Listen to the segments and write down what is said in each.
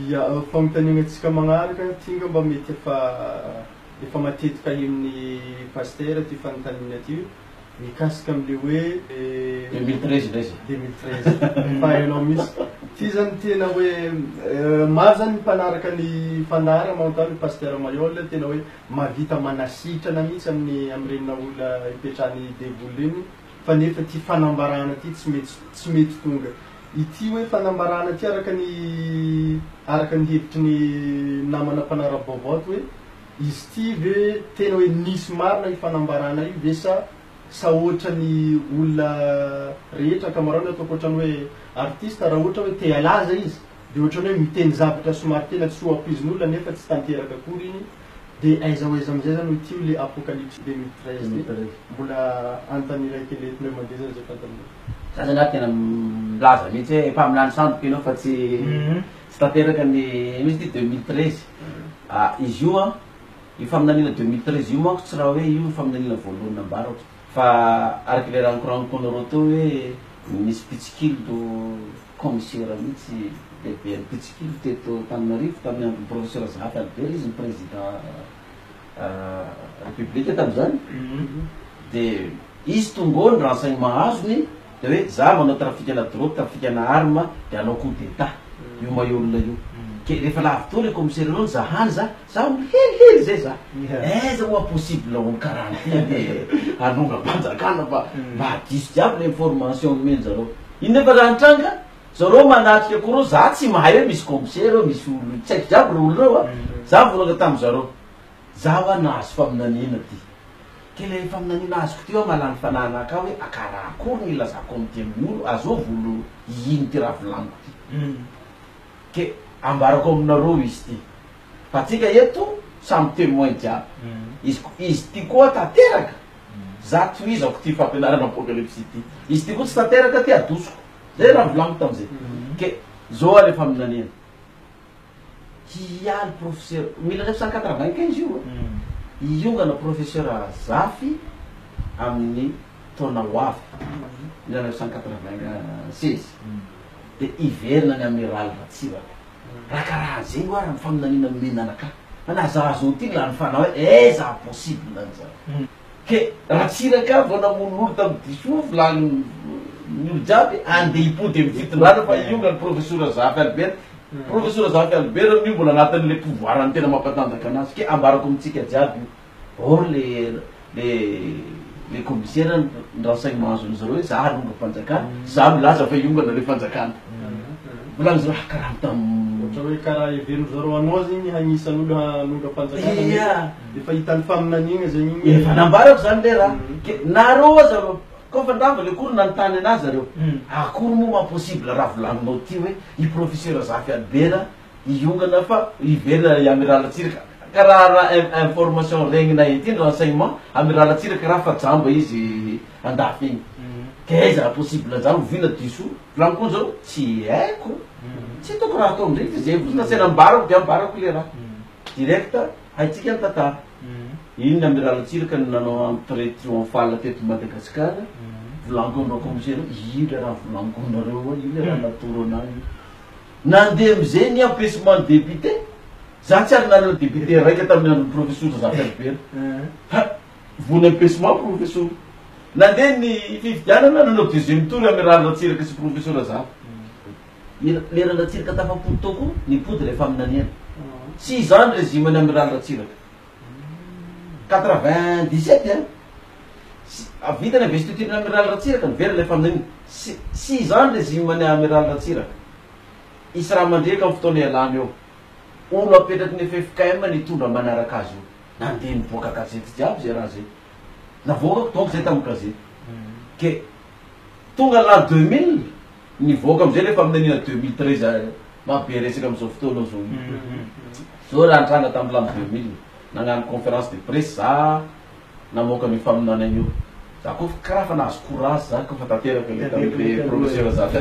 Ya fagnontanianatsika magnaraka tinga mba mety efa matetika amin'ny pasteur ty fanontaniana ty mikasika am'le hoe 2013 ndray izy 2013 fa hainao misy ty zany tena hoe maro zany mpanaraka ny fandarana manontany pasteur Mayol tena hoe mahavita manasitrana mihitsy amin'ireny olona ipetrahany déboule iny fa nefa ty fanambarana ty tsy mety tonga ity hoe fanambarana ty araka ny hevitry ny namana mpanara-baovao hoe izy ty ve tena hoe nisy marina io fanambarana io ve sa ohatra ny olona rehetra kamarana ataoko ohatrany hoe artiste raha ohatra hoe te alaza izy de ohatrany hoe miteny zavatra somary tena tsy ho ampizin'olona nefa tsy tanteraka akory iny de aiza amizay zany ty le apocalypse 2013 mbola antany raiky le pneu mandeha zany zay fantanina za zany tena milaza mihitsy hoe efa milany sandoka ianao fa tsy tanteraka ny misy ty 2013 izy io io faminanina 2013 io manko tsy raha hoe io faminanina voalohany nambarako fa araky le rankorankonareo teo hoe misy pitsikilo commissaire mihitsy lehibe ny pitsikilo teto Tananarivo tamin'ny andron'ny professeur Zahafa Albert izy ny président république tam'izany de izy tongony renseignement azony de hoe za manao trafikana drogue trafikana arme de anao coup d'état io maolona io ke rehefa lavy to le commissaire reo zahany za helihely zay za aiza moa possible olo karaha ty de anonga mpanjakana fa mba diso jiaby le information meny zareo iny nefa raha nitranga zareo manatrika akory za tsy mahay hoe misy commissaire misy olo tsy haiko jiaby re olo reo za volanga tamy zareo za hoa nahazo faminanina ty ke le faminanina azoko ty malany fananaka hoe akaraha akory ny ilazako amty amin'ny olo azao volo ino ty raha volaniko ty ke ambarako aminareo izy ty fa tsika eto samy témoin jiaby izy ty koa tanteraka za toizako ty fampianarana apocalypse ty izy ty koa tsy tanteraka ty adosoko zay raha volaniko tam'izay ke zao ale faminanina hialy professeur 1995 io iongana professeur Zafy amin'ny taona hoavy 1996 de iverina ny amiral Ratsiraka raha karaha zay oa raha mifaminanina menanaka fa na zazo ty la ny fana hoe aiza possible an'izao ke Ratsiraka vao namon'olo tamy diso volany ny olo jiaby andeha hipody amy fitondrana fa iongany professeur Zafy Albert professeur Zafy Albert amin'io mbola anatin'le pouvoirany tena mampatanjaka anazy ke ambarako amitsika jiaby or le commissaire ny renseignement azony zareo hoe za alonga fanjakana za milaza fa iongana le fanjakana volany zareo karaha ohatra hoe karaha everiny zareo anao zegny hagnisan'olo hanonga fanjakana efa hitany faminanina zegny efa nambarako zany le raha ke nareo a zareo kofa ndava le kory nanontany anazy zareo akory moa mapossible raha volaninao ty hoe i professeur Zafy Albert iongana fa iverina amiral Ratsiraka karaha information regnina ity ny renseignement amiral Ratsiraka raha fa jamba izy andafy igny ke aiza possible zany vina diso volaniko zao tsy haiko tsy hitako raha atao amizay zay nasena ambarako de ambarako le raha direct haitsika ny tantara iny ny amiral Ratsiraka ny nanao entrée triomphale teto Madagasikara volaniko aminao commissaire ino le raha volaniko aminareo ino le raha natoro anazy nandeha amizay ny empêchement de député za tsy ary nanana député raika tamin'ny andron'ny professeur Zafy Albert vony empêchement professeur nandeha ny fividianana nanao deuxième tour amiral Ratsiraka sy professeur Zafy lera Ratsiraka tafapody tao koa nipody le faminaniana 6 ans régime ny amiral Ratsiraka 97 vitany investiture ny amiral Ratsiraka nivera le faminanina 6 ans régime ny amiral Ratsiraka isy raha mandreka amin'ny fotoana ialany eo olo apetraky ny FFKM nitondra manaraka azy io nandeha nivoaka gazety jiaby zay raha zay navoakako donc zay tamin'ny gazety ke tonga l'an 2000 nivoaka amizay le faminanina 2013 mabe resaka amizao fotoana zao zao raha nitranga tamin'ny l'an 2000 nagnano conférence de presse za namoaka ny faminanana io za koa karaha fa nahazo courage za kofa tanteraka le tamin'le professeur Zafy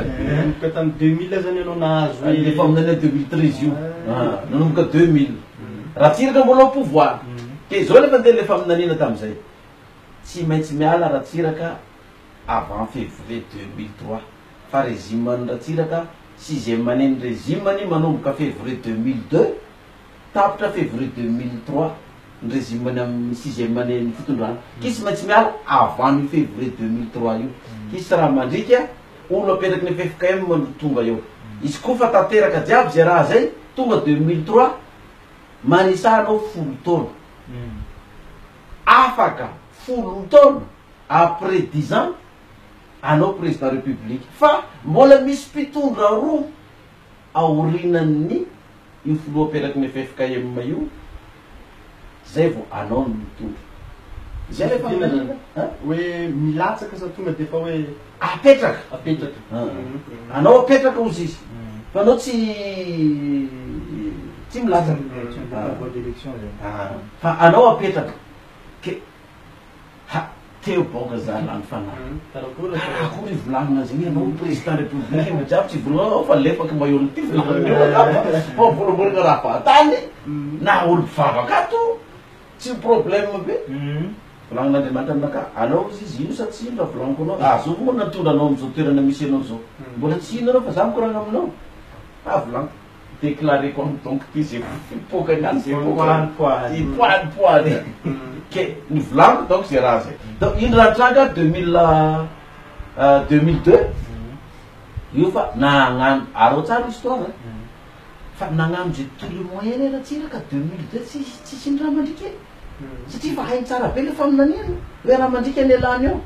ka tamy 2000 zany anao nahazo le faminanina 2013 io nanomboka 2000 Ratsiraka mbola pouvoir ke zao lefa ndeha le faminanina tamizay tsy maintsy miala Ratsiraka avant février 2003 fa régime ny Ratsiraka 6e année régime ny manomboka février 2002 tapitra février 2003 ny régime ny amin'ny 6e année ny fitondrana kisy maintsy miala avant ny février 2003 io kisy raha mandrika olo aperaky ny FFKM no tonga eo izy koa fa tanteraka jiaby zay raha zay tonga 2003 manisanao 10 taona afaka 10 taona après 10 ans anao président république fa mbola misy mpitondra roa aorinan'ny io foloa aperaky ny FFKM io zay vo anao no mitondra zay lefa hoe milatsaka sa tonga defa hoe apetraka anao apetraka ozy izy fa anao tsy milatsaka fa anao apetraka ke teo boka za lany fanahy akory volanina zegny anao président république majiaby tsy volanao fa lefaky mahiolo ty volanina fa volamborina raha fahatany na olo mpivavakato tsy problème be volan'Andriamanitra aminaka anao izy ino sa tsy ino raha volaniko anao zao moa natondra anao am'izao toerana misy anao zao mbola tsy ino anao fa za mikoragna aminao volaniko déclaré comme donc ty zay fipokany any zay poany ke ny volaniko donc zay raha zay donc ino raha tranga 2002 io fa nagnano arao tsara histoire fa nagnano zay tous les moyens le ratsiraka 2002 tsisy ny raha mandrika satria fa hainy tsara be le faminaniana hoe raha mandrika any alany eo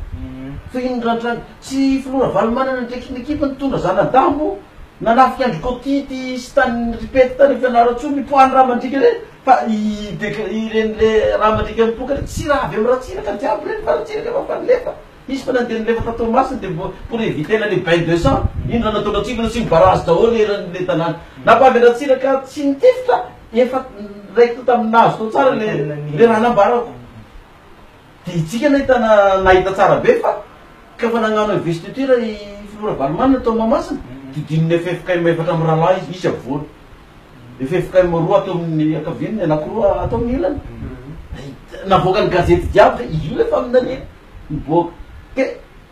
fa ino randrany tsy filora valomanana ndraiky ny ekipa nitondra zanadambo nanafiky andro kotity sy tany ripety tany fianaratso mipoany raha mandrika reny fa ireny le raha mandrika mipoka re tsy raha avy amy ratsiraka jiaby reny fa ratsiraka efa fanilefa izy fa nandeha nilefa tatao masiny de pour éviter la le bain 200 ino raha nataonao tsika sy mibarage daholo le tanàna napavy ratsiraka tsy nitifitra efa raiky taminazo tao tsara le raha nambarako de itsika nahita tsara be fa ka fa nagnano investiture i filora valomanina atao mamasina didininy FFKM efatra amy rahalahy izy avoany FFKM roa atao amin'ny akaviany anakiroa atao amin'ny ilany navoaka ny gazety diaby io lefa aminaniny miboaka ke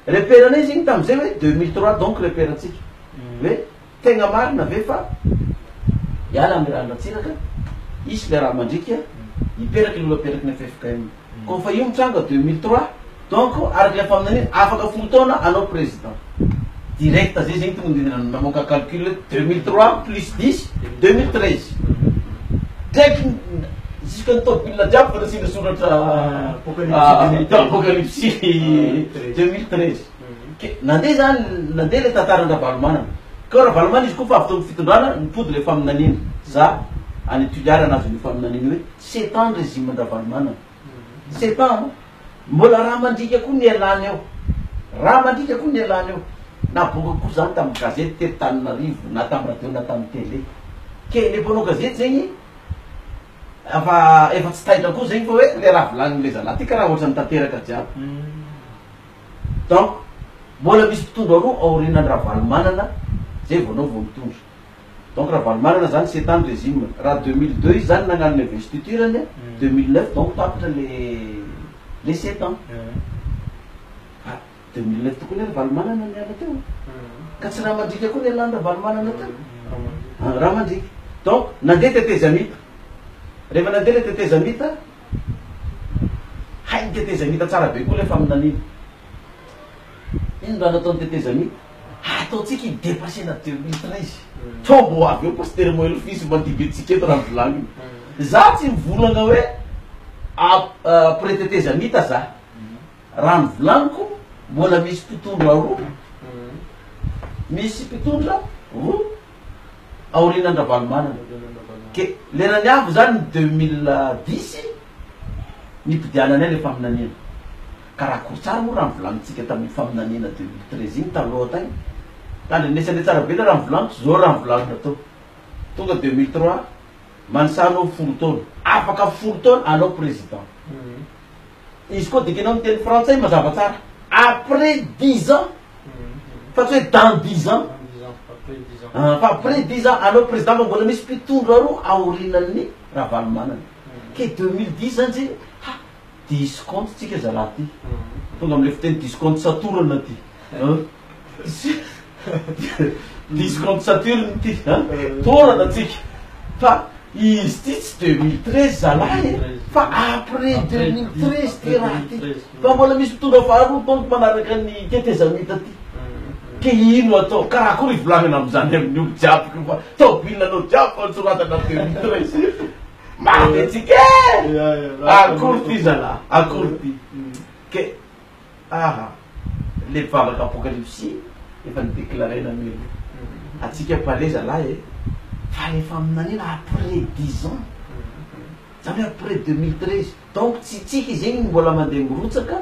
reperanay izy igny tamizay hoe 2003 donc reperatsika hoe tegna marina ave fa iala amy raha ratsiraka isy le raha mandrika iperaky lolo aperaky ny FFKM ko fa io mitranga 2003 donc araky lefa aminaniny afaka 10 taona anao président direct zay zegny tonga namoaka calcul 2003 plus 10 2013 draiky jusque ny tobila jiaby fa nasina soratra apocalypse 2013 nandeha zany nandeha le tantarandra valomanana ka raha valomanana izy koa fa avy tao fitondrana nipody le faminaniny za any tuliary anazy le faminaniny hoe 7 ans régime ndra valomanana 7 ans mbola raha mandrika koa ny alany eo raha mandrika koa ny alany eo na boka koa zany tamy gazety tety Tananarivo na tamy radio na tamy télé ke le mpanao gazety zegny efa tsy taitra koa zegny fa hoe le raha volaniny le zalahy ty karaha ohatrany tanteraka jiaby donc mbola misy mpitondra roa aorinan raha valomanana zay voanao vo mitondra donc raha valomanana zany 7 ans régime raha 2002 izy zany nagnano investiturany 2009 donc tapitra le 7 ans 2009 tokoa le valomanana niala teo ka tsy raha mandrika koa ny alany raha valomanana teo raha mandrika donc nandeha tetezamita rehefa nandeha le tetezamita hainy tetezamita tsara be koa lefa aminaniny ino raha nataony tetezamita ataotsika idépassena 2013 tombo avy eo pasteur moelo fisy mandibetsika eto raha mivolaniny za tsy mivolana hoe après tetezamita za raha mivolaniko mbola misy mpitondra roa misy mpitondra roa aorinan-dra valomanana ke lerany avy zany 2010 nipidiananay le faminanina ka raha kory tsara moa raha mivolanitsika tamin'ny faminanina 2013 igny taloha tagny tandrinesane tsara be le raha mivolaniko zao raha mivolanina tao tonga 2003 manisanao 10 taona afaka 10 taona anao président izy koa dikanao miteny frantsay mazava tsara après 10 ans fa tsy hoe dans 10 ans fa après 10 ans anao président fa mbola misy mpitondra roa aorinan'ny raha valomanana ke 2010 zany zay discompte tsika zalahy ty tonga amle fiteny discompte satorana ty 10 contre Saturne ty torana atsika fa izy ty tsy 2013 zalahy fa après 2013 ty raha ty fa mbola misy mpitondra faharoa donc manaraka ny tetezamita ty ke ino atao karaha kory volagnina am'izany amin'ny olo jiaby fa taobilanao jiaby fa nitsoratana 2013 maty atsika akory ty zalahy akory ty ke le mpivavaka apocalypsy efa nidéclarena milo atsika pale zalahy fa efa aminanina après 10 ans zany hoe après 2013 donc tsy tsika zegny mbola mandeha mirotsaka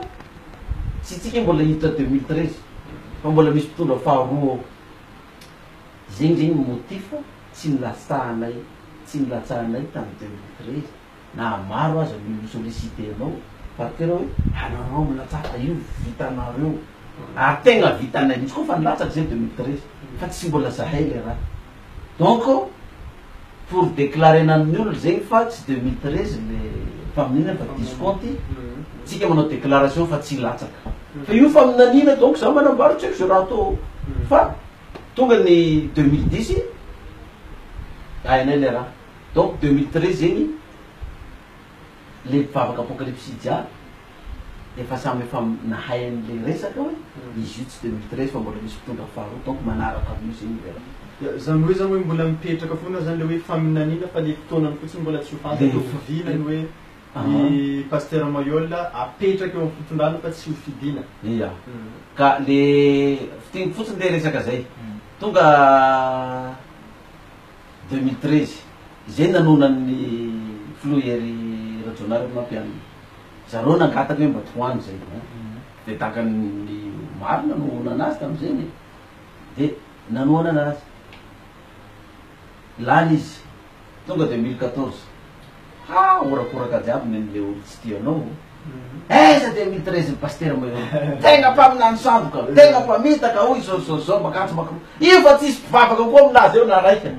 tsy tsika mbola hiditra 2013 fa mbola misy mpitondra faharoa zegny zegny motifa tsy nilatsahanay tsy nilatsahanay tamin'ny 2013 na maro aza milo sollicité anao parkereo hoe anareo milatsaka io vitanareo tegna vitanay mihitsy koa fa nilatsaky zay 2013 fa tsy mbola zahay le raha donc pour déclarer amin'ny olo zegny fa tsy 2013 le faminina fa discompte tsika manao déclaration fa tsy latsaka fa io faminanina donc za manambarotsy eko ze raha atao fa tonga ny 2010 hainay le raha donc 2013 zegny le mpivavaka apocalypsy jiaby efa samy efa nahay an'le resaka hoe izy io tsy 2013 fa mbola misy mpitondra faharoa donc manaraka amin'io zegny le raha zany hoe zany hoe mbola mipetraka foana zany le hoe faminanina fa le fotoanany fotsiny mbola tsy hofavinany hoe ny pasteur Mayolla apetraka eo amin'ny fitondrana fa tsy ho fidina ia ka le fitigny fotsiny le resaka zay tonga 2013 zay nanonan'ny floyery rajonary mampianina zareo nangataka hoe mba toany zay de takan'ny maro nanohana anazy tam'zeny de nanohana anazy lany izy tonga 2014 orakoraka jiaby nen'le olo tsy tianao eza 2013 ny pasteur Mayolla tegna mpaminany sandoka tegna mpamitaka hoy zao makatso makro io fa tsisy mpivavaka koa aminazy eo na raika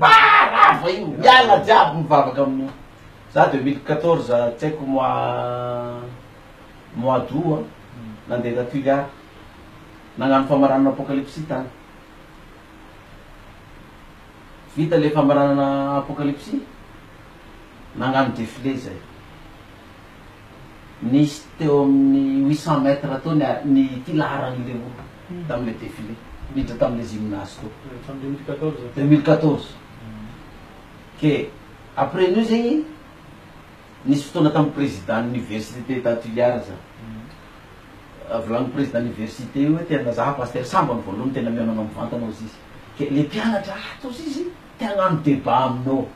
rafa io miala jiaby mivavaka amin'io za 2014 tsy haiko mois d'août nandeha tatuliard nagnano famaranana apocalypsy tany vita le famaranana apocalypsy nagnano défilé zay nisy teo amin'ny 800 mètres atao ny tilaran'le olo tam'le défilé midra tam'le gymnase to 2014 ke après nio zegny nisy fotoana tamin'ny président université tatuliard za volagny président université io hoe tena zaha pasteur sambany voalohany tena mianana mivantanao izy ke le mpianatra atos izy teagnano débat aminao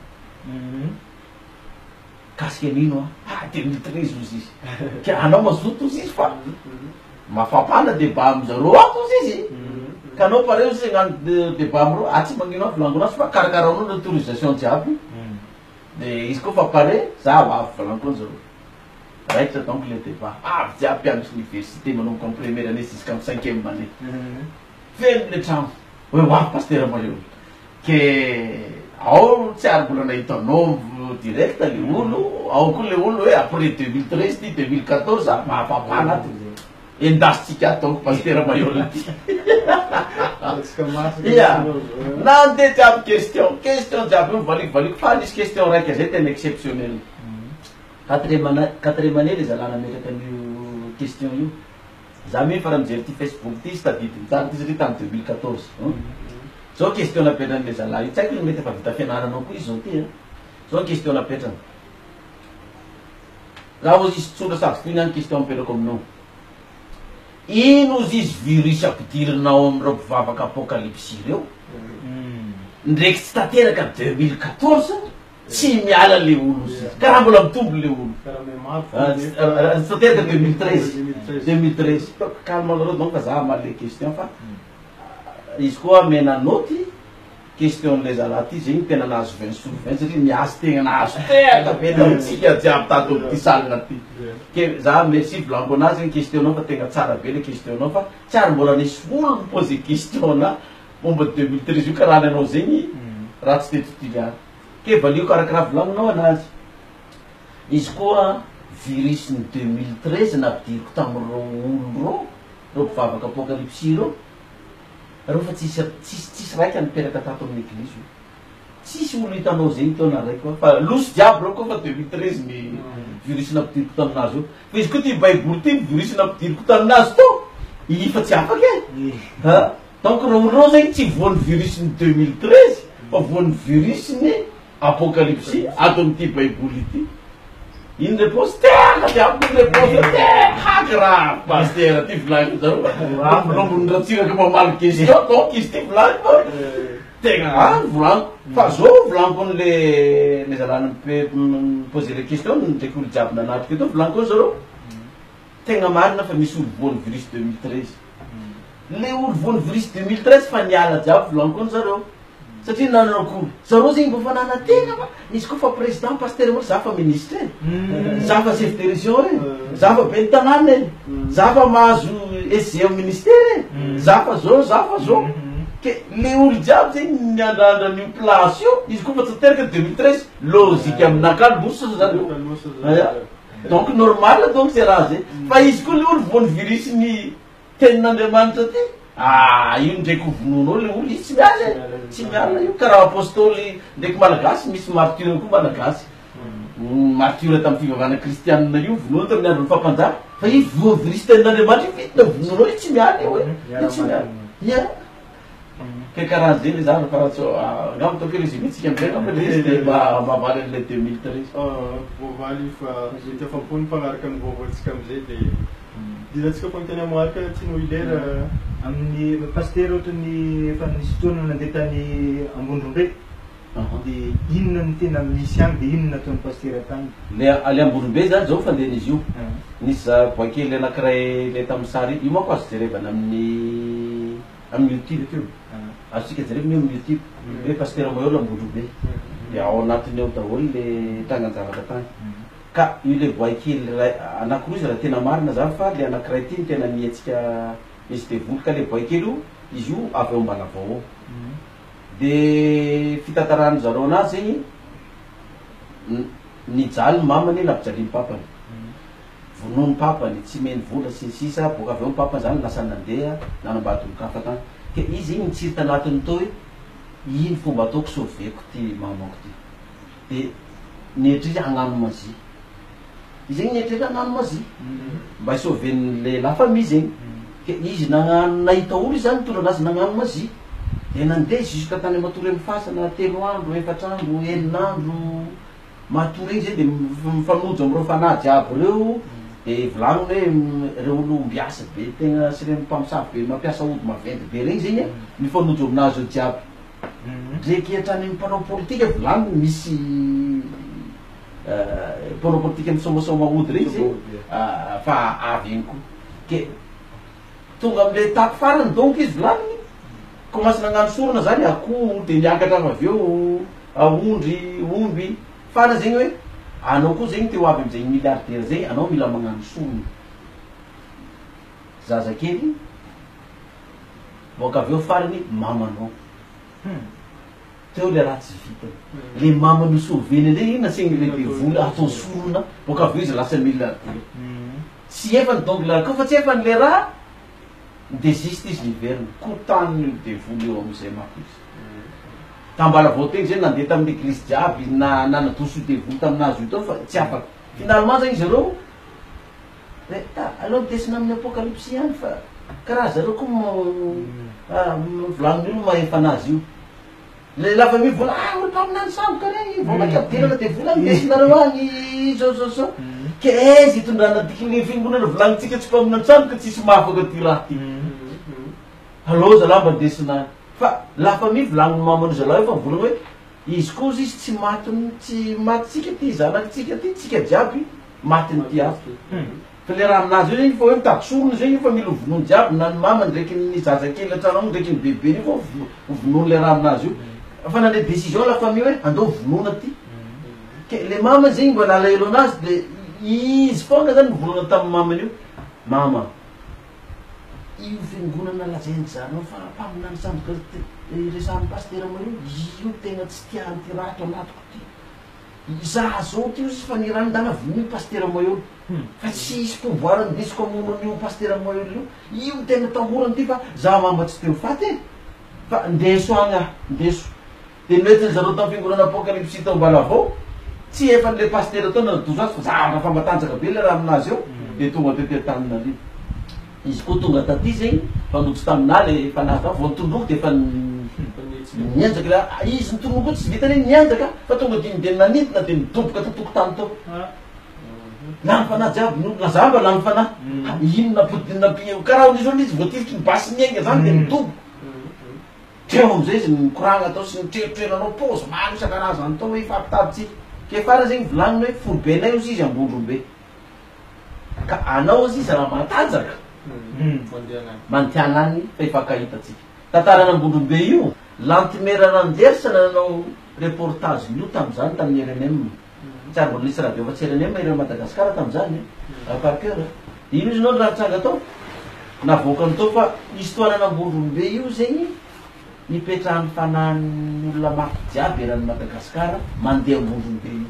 kasika anino 2013 ozy izy ke anao mazoto ozy izy fa mafampana débat amizareo ato ozy izy ka anao pareo izy agnano débat amireo tsy magnino volangonazy fa karakaraonao l'autorisation jiaby de izy koa fa pare za avy volankoany zareo raitra donc le débat avy jiaby mpianatra université manomboka amin'ny première année jusqu'à amin'ny 5e année feno le trano hoe hoavy pasteur Mayolla ke ao tsy ary mbola nahitanao direct le olo ao koa le olo hoe après 2013 ty 2014 mahafapana aty endasitsika ataoko pasteur Mayolla ty ia nandeha jiaby question jiaby mivaliko fa nisy question raika zay tena exceptionnel quatrième année le zalana metraka an'io question io za mi fara mijery ty Facebook ty sy tadidiny tsara ty satria tamy 2014 zao question napetran'le zalahy io tsy haiko mety efa vita fianaranao koa izy zao ty zao question napetrany raha ozy izy tsondra savy ty any question mipetrako aminao ino ozy izy virus ampidirinao am'ireo mpivavaka apocalypsy reo ndraiky tsy tateraka 2014 tsy miala le olo izy karaha mbola mitombo le olo tsy tateraka 2013 calmanareo donc fa za maly le question fa izy koa mena noty question le zalahy ty zegny tena nahazo 20 sur 20 satria miasy tegna nahazo tena mety amitsika jiaby tato ty salina ty ke za merci volango anazy zegny questionnao fa tegna tsara be le questionnao fa tsy ary mbola nisy olo mipose questionna momba 2013 io karaha anao zegny raha tsy tetotiliary ke valioko arakaraha volangonao anazy izy koa virus ny 2013 napidiriko tamin'reo olo reo mpivavaka apocalypsy reo reo fa tsisy raiky niperaka tato amin'ny eglizy io tsisy olo hitanao zegny taona raiky fa losy jiaby reo koa fa 2013 ny virus nampidiriko taminazy io fa izy koa ty baiboly ty ny virus nampidiriko taminazy to ifa tsy afaky e donc reo zegny tsy voany virus ny 2013 fa voany virus ny apocalypse ato amin'ity baiboly ity iny réponse tena jiaby ny réponse tena raha paster ty vilany zareo lombony ratsiraka mamaly question donc izy ty vilany tegna volano fa zao volaniko le zalana poser le question ndraiky olo jiaby nanatrika eto volaniko ao zareo tegna marina fa misy olo voany virus 2013 le olo voany virus 2013 fa niala jiaby volaniko ao zareo satria nanako zareo zegny mba fa nanatena fa izy koa fa président pasteur moa za fa ministre za fa chef de région e za fa be tanàna e za fa mahazo SG am ministère e za fa zao ke le olo jiaby zegny niandrandra an'io place io izy koa fa tsy teraka 2013 logique aminaka loso zany donc normal donc c'est raha zay fa izy koa le olo voany virus ny tenin'Andriamanitra ty io ndraiky hovononao le olo izy tsy miala io karaha apôstôly ndraiky malagasy misy martyre koa malagasy martyre tamin'ny fivavahana kristianina io vonono tamin'ny andro ny fampanjaka fa i vo virus tenin'Andriamanitra io vitina vononao io tsy miala io e tsy miala ke karaha zay le zany fa ngamo toko résumé tsika amizay le mavaly an'le 2013 voavaly fa tefampony fagnaraka amin'ny voavalintsika amizay de dirantsika fanontany amaraka tsy no ilera amin'ny pasteur ohatrany efa nisy fotoana nandeha tany Ambondrombe de inona ny tena misy agny de inona ataon'ny pasteur tany le Ambondrombe zany zao fandehan'izy io nisy boakely anankiray le tamin'ny sary io manko azo jerevana amin'ny YouTube azontsika jerevana amin'ny YouTube hoe pasteur Mayol Ambondrombe de ao anatiny ao daholo le tranganjavatra tany ka io le boakely anankiroa izy raha tena marina zany fa le anankiray ty ny tena mietsika misy devoly ka le boakely io izy io avy eo ambanavao ao de fitantarany zareo anazy zegny nijaly mamany nampijaly papany vonony papany tsy meny vola sisa boka avy eo papany zany lasa nandeha nanambadolok'afa tany ke izy igny nitsiry tanatiny tao hoe iny fomba ataoko sauveko ty mamako ty de nietrizy hagnano mazy izy zegny nietrizy hagnano mazy mba sauven'le la famille zegny ke izy nagnano nahita olo izy zany tonga anazy nagnano mazy de nandeha jusqu'à tany matory amin'ny fasana 3 andro 4 andro 9 andro matory igny zay de mifanojo am'ireo fanahy jiaby reo de volagniny hoe reo olo mbiasa be tegna sy reny mpamosavy be mampiasa ody maventy be regny zegny mifanojo aminazy eo jiaby ndraiky hatrany mpanao politika volagniny misy mpanao politika misomasoma ody regny zegny fa avy egny koa ke tonga am'le tapo farany donc izy volagniny commence nagnano sorona zany akoho de niakatra avy eo aondry omby fana zegny hoe anao koa zegny teo avy amizay milliardaire zegny anao mila magnano sorona zazakely boka avy eo farany mamanao teo le raha tsy vita le mamano sauveny ndray nasegny le devoly atao sorona boka avy eo izy lasa milliardaire tsy efany donc le raha koa fa tsy efany le raha de juste izy niverina kotany devoly eo amizay mako izy tambala voategny zay nandeha tamin'ny église jiaby nanadoso devoly taminazy io tao fa tsy afaky finalement zegny zareo alors desina amin'ny apocalypse ihany fa karaha zareo koa volanin'olo mahefa anazy io le lafa mivola olo taminany samboka regny vo makadirana devoly andesinareo agny so ke zy itondrana dikiny fingonana volanitsika tsy mpaminantsamboka tsisy mahafaky ty raha ty aloza lamba ndesina fa lafa mivolagny mamany zalahy fa volagny hoe izy koa izy tsy matiny tsy matitsika ty zanakitsika ty tsika jiaby matiny ty azy fa le raha aminazy io zegny fa hoe mitady sorony zegny fa mila vonono jiaby na ny mamany ndraiky ny zazakely atrano ndraiky ny bebe io fa vonono le raha aminazy io fa nande décision la famille hoe andao vonona ty ke le mama zegny mba nalahelo anazy de izy fonga zany mivolagna tamin'ny mamany io mama io fiangonana lazainy zanao fa mpaminany samboka resan'ny pasteur Mayol io tegna tsy tiany ty rato anatiko ty za zao ty izy fa nirandana voniny pasteur Mayol fa tsy isy pouvoir ndesiko amonan'io pasteur Mayol io tegna tahorany ty fa za mamba tsy teo faty fa ndeso agny ndeso de mety zareo tamin'ny fiangonana apocalypse tao mbala avao tsy efa le pasteur atao nadozo azy fa zavatra fa matanjaka be le raha aminazy eo de tonga tety tanina ali izy koa tonga taty zegny fanotsy tamina le fanazy vo nitondroko de efa nianjaka la izy nitondroko koa tsy vitany nianjaka fa tonga de nanidina de mitomboka tatokotany tao lany fanahy jiaby ny olona zamba lany fanahy ino napodinina karaha izy izy voatifitry ny basy miainga zany de mitombo teo amizay izy mikoragna atao sy nitrerotrerinanao pôzy maro isakanazy zany tao hoe ifampitadytsika ke fara zegny volagniny hoe forobenay ozy izy ambondrombe ka anao ozy izy raha matanjaka mantianany fa ifakahitatsika tantarana ambondrombe io lantimera ranjersana nanao reportage io tam'izany tamin'ny RNM tsary mbola nisy radio fa tsy RNM ireo Madagasikara tam'izany par cœur ino izy nao raha tsanga tao navoakany tao fa histoiran'ny ambondrombe io zegny nipetrahan'ny fanahiny olona mafy jiaby eran'ny Madagasikara mandeha ambondrombe io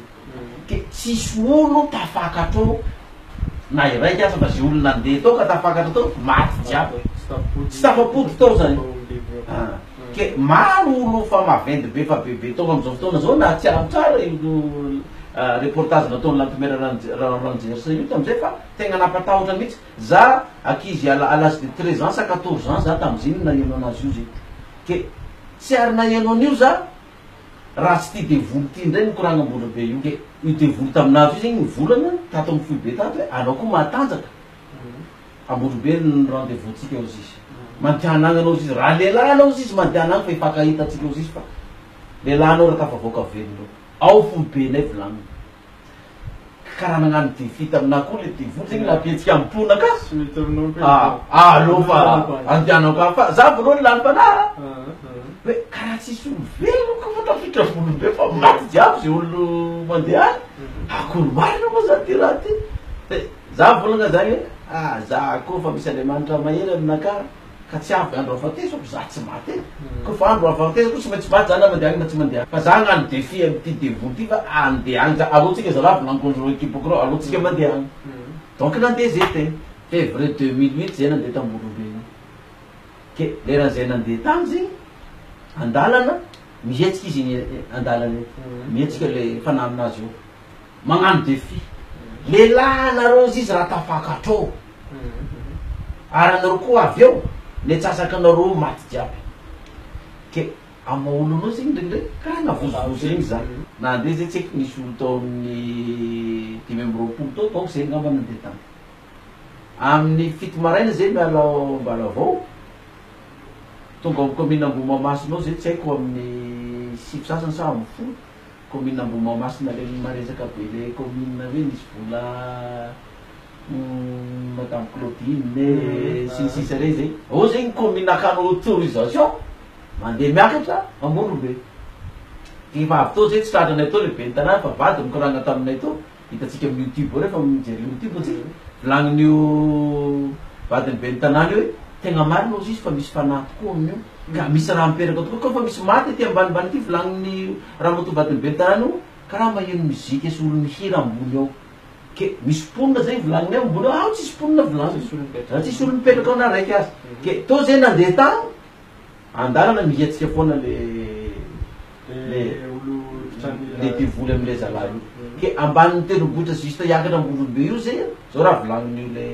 ke tsisy olo tafakatro na iraiky asa fa zy olo nandeha tao ka tafakatra tao maty jiaby tsy tafapody tao zany ke maro olo fa mavendy be fa bebe tonga am'izao fotoana zao na tsiaro tsara io reportage nataony lantimera ranjersa io tam'izay fa tegna napatahotra mihitsy za akizy à l'âge de 13 ans sa 14 ans za tam'iziny nahiano anazy io zegny ke tsy ary nahiano an'io za raha tsy ty devoly ty ndray nikoragna ambondrombe io ke io devoly taminazy io zegny mivolana tato amy foibe tato hoe anao koa matanjaka ambondrombe ny rendez-vous tsika ao izy mantianagny anao izy raha lehilahy anao izy mantianagny fa ifakahitatsika ao izy fa lehilahy anao raha tafavoaka velonao ao foibenay volagniny karaha nagnano defi taminah koa le devoly zegny napietsika amponaka aloha fa antianako a fa za voalohany lany fanahy hoe karaha tsisy olo velo ko fa tafitra volombe fa maty jiaby zay olo mandeha any akory marina moa za ty raha ty za volagna zany hoe za koa fa misy Andriamanitra mahery aminaka ka tsy avy andro afatesako za tsy maty ko fa andro afatesako tsy maintsy maty zany mandeha agny na tsy mandeha fa za agnano defi am'ty devoly ty fa andeha agny alohatsika zalahy volaniko équipe ko alohatsika mandeha agny donc nandeha zay tena février 2008 zay nandeha tambondrombe ke leran'izay nandeha tany zegny andalana mihetsika izy andalana mihetsika le fanahy aminazy io magnano defi lehilahy nareo izy raha tafakatro ary anareo koa avy eo le tsasaka anareo maty jiaby ke amaolo anao zegny ndraindray karaha navozovozo regny zany nandeha zay tsy haiko nisy olo tao amin'ny 5 tao donc zay ngamba nandeha tany amin'ny fito maraina zay mbala avao tonga amin'ny commune Ambohimahamasina ao zay tsy haiko amin'ny 6 sasany sa amin'ny 10 commune Ambohimahamasina le maresaka be le commune hoe nisy vola madame Claudine sisisa rey zay ao zegny commune akano autorisation mandeha miakatra ambondrombe efa avy tao zay tsy tratranay tao lehibe ny tanàna fa vady mikoragna taminay tao hitatsika amin'ny YouTube rehefa mijery YouTube tsika volagnin'io vadiny be ny tanàna io hoe tegna marina ozy izy fa misy fanahy tokoa amin'io ka misy raha miperaka tokoa koa fa misy maty ty ambanimbany ty volagnin'ny raha moto vadiny be ny tanàna io karaha maheno muzika sy olo mihira ambony ao ke misy ponina zay volagninay ambony ao tsisy ponina volagny tsisy olo mipetraka ao na raiky azy ke to zay nandeha tany andalana mihetsika foana le devoly am'le zalahy io ke ambanin'ny tenobohitra juste hiakatra ambondrombe io zay zao raha volagnin'io le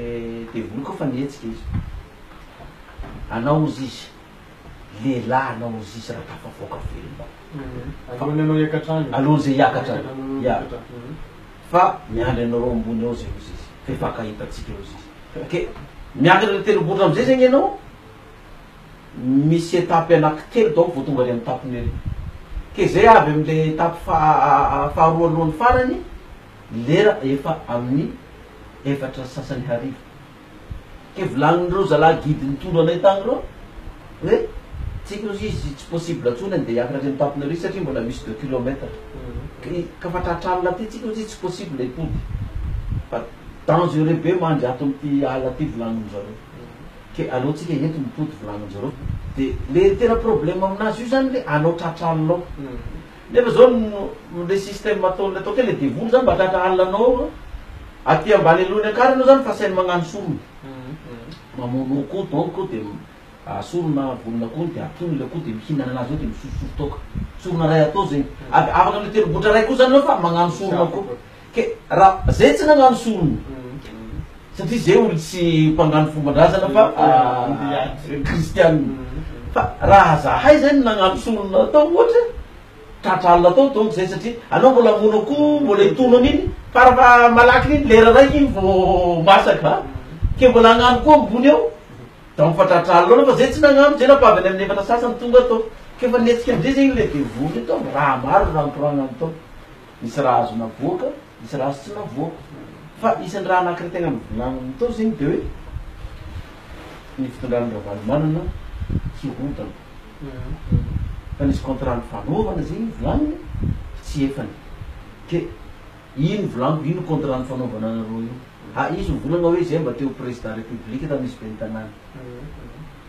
devoly koa fa nihetsika izy anao ozy izy lehilahy anao ozy izy raha tafavoaka velona aloha zay hiakatra ya fa miandry anareo ambony ao zay ozy izy fa ifakahitatsika ozy izy ke miakatra le tenobohitra am'izay zegny ianao misy étape anankitelo donc vo tonga ary amy tapony ery ke zay avy am'le étape faharoa alohan'ny farany lera efa amin'ny efatra sasany hariva ke volagnin'ireo zalahy guide nitondro anay tagny reo hoe tsika ozy izy tsy possible atsony andeha hiakatra amy tapony ery satria mbola misy 2 kilomètre ka fa tratralina ty tsika ozy izy tsy possible hipody fa dangereux be mandry ato am'ty ala ty volagnin'zareo ke alohatsika eto mipody volagnin'zareo de le tena problème aminazy io zany le anao tratralinao nefa zao le système ataonle atao ke le devoly zany mba tratralinanao aty ambany alohany akary anao zany fa sainy magnano solony mamono koa donc de sorona volona koa de atony le koa de mihinana anazy ao de misososo toka sorona ray atao zegny afaka le telo-botra ray koa zany ao fa magnano sorona koa ke raha zay tsy nagnano sorona satria zay olo tsy mpangano fomban-drazana fa kristianina fa raha zahay zany nagnano sorona atao ohatra tratralina atao donc zay satria anao mbola mona koa mbola hitonona iny farafa malaky iny lera raiky iny vo masaka ke mbola agnano koa ambony eo donc fa tratralina anao fa zay tsy nagnano zay napavy any amin'ny efatra sasany tonga atao ke fa netsika amizay zegny le devoly atao raha maro raha mikoragna atao misy raha azo navoaka misy raha azo tsy navoaka fa isan'ny raha anakira tegna mivolaniny tao zegny de hoe ny fitondrany ravalomanana hirodana fa nisy contrat fanaovana zegny volaniny tsy efany ke ino volaniko ino contrat fanaovana anareo io izy mivolagna hoe zay mba teo président république tamisy be nytanàna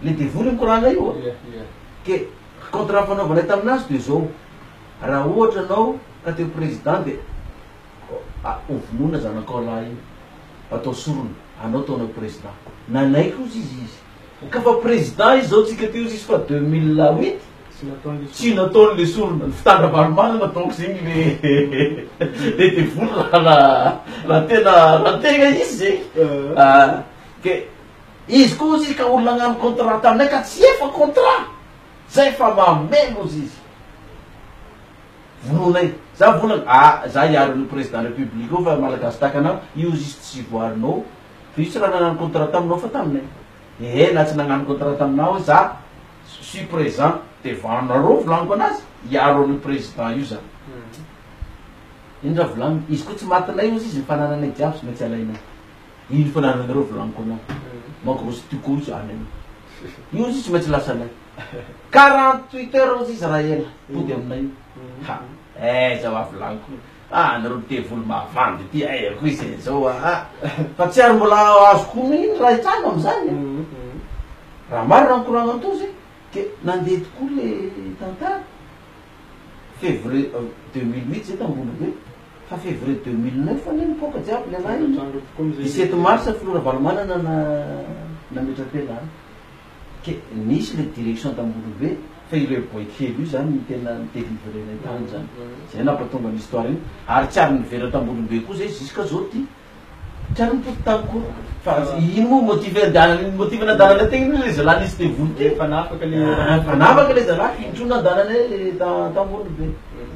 le devoly mikoragna io ke contrat fanaovana taminazy de zao raha ohatra anao ka teo président de ovonona zanakao lahy iny atao sorona anao taonao président nanaiko ozy izy ka fa président izy zao tsika teo izy fa 2008 tsy nataon'le sorona ny fitandra valomanana donc zegny le devoly raha tegna izy zegny ke izy koa ozy ka olona agnano contrat taminay ka tsy efa contrat zay fa mamelo ozy izy volonay za volana za hiaro le président république ao fa malagasy takanao io izy tsy voarinao fa io tsy raha nagnano contrat taminao fa taminay na tsy nagnano contrat taminao za suis présent devant nareo volaniko anazy hiaro le président io zany iny raha volaniny izy koa tsy matinay ozy izy mifanananay jiaby sy maintsy alainay ino fanananareo volaniko anao magrosy tiko izy anay io izy tsy maintsy lasa anay 48 heures ozy izy raha ela pody aminay zaho volaniko nareo devoly mavandy ty aiko izy zao fa tsy ary mbola azoko mihiny raha hitrano amizany raha maro raha mikoragna antao zegny ke nandeha tokoa le tantara février 2008 zay tambolo be fa février 2009 fa ne mipoka jiaby le raha iny 17 mars filora valomanana nametrapelan ke nisy le direction tambolo be fa ireo boikely io zany tena délivrena tany zany zay nampatonga ny histoire iny ary tsy ary nivera tambolo be koa zay jusqu'à zao ty tsy ary mipoty tany koa fa ino moa motive adanany motive nadanana tegna le zalahy nisy devoly ty fanafaka le zalahy introna adanany le tambolo be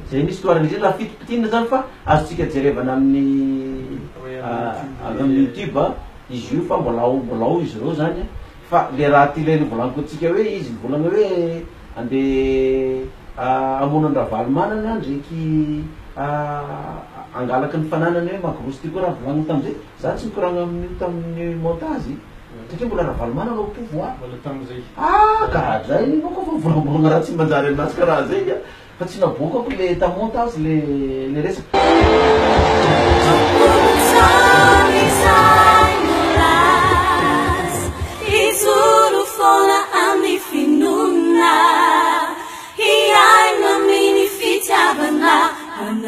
zay ny histoire zay raha fitipitina zany fa azotsika jerevana amin'ny YouTube izy io fa mbolao izy reo zany fa le raha ty le volaniko atsika hoe izy volagna hoe andeha amonany raha valomanana ndraiky angalaky ny fananany hoe magrosy ty koa raha volaniny tamizay za tsy mikoragna amin'io tamin'ny montage satria mbola raha valomanana ao pouvoir karaha zay niko fa volambolagna raha tsy manjary aminazy karaha zay fa tsy naboakako le tam montage le resaky I'm